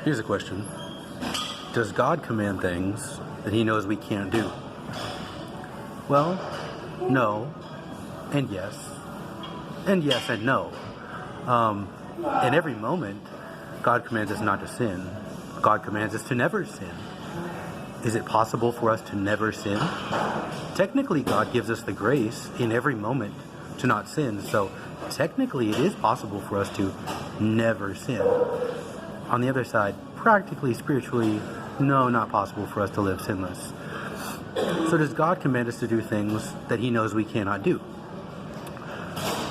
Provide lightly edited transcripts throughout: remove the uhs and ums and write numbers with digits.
Here's a question. Does God command things that he knows we can't do? Well, no, and yes. And yes and no. In every moment, God commands us not to sin. God commands us to never sin. Is it possible for us to never sin? Technically, God gives us the grace in every moment to not sin. So technically, it is possible for us to never sin. On the other side, practically, spiritually, no, not possible for us to live sinless. So does God command us to do things that he knows we cannot do?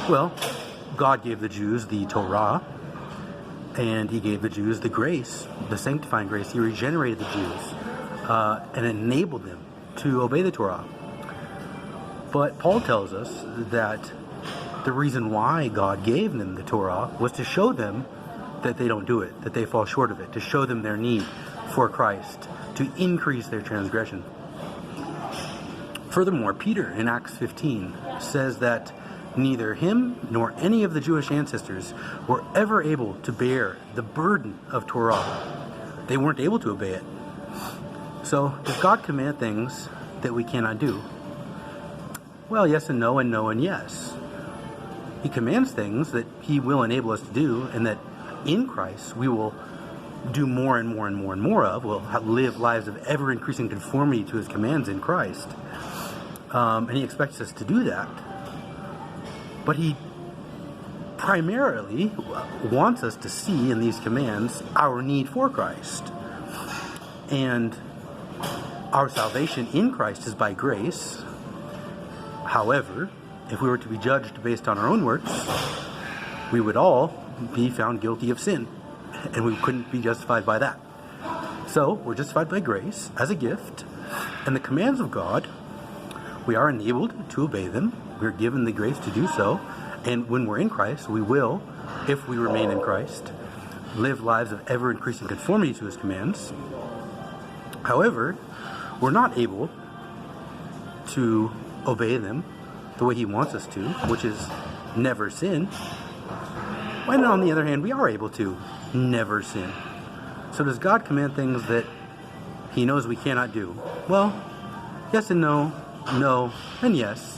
Well, God gave the Jews the Torah, and he gave the Jews the grace, the sanctifying grace. He regenerated the Jews and enabled them to obey the Torah. But Paul tells us that the reason why God gave them the Torah was to show them that they don't do it, that they fall short of it, to show them their need for Christ, to increase their transgression. Furthermore, Peter in Acts 15 says that neither him nor any of the Jewish ancestors were ever able to bear the burden of Torah. They weren't able to obey it. So, does God command things that we cannot do? Well, yes and no and yes. He commands things that he will enable us to do, and that in Christ we will do more and more and more and more of. We'll live lives of ever-increasing conformity to his commands in Christ. And he expects us to do that. But he primarily wants us to see in these commands our need for Christ. And our salvation in Christ is by grace. However, if we were to be judged based on our own works, we would all be found guilty of sin, and we couldn't be justified by that. So, we're justified by grace as a gift, and the commands of God, we are enabled to obey them. We're given the grace to do so, and when we're in Christ, we will, if we remain in Christ, live lives of ever-increasing conformity to his commands. However, we're not able to obey them the way he wants us to, which is never sin. And on the other hand, we are able to never sin. So does God command things that he knows we cannot do? Well, yes and no, no and yes.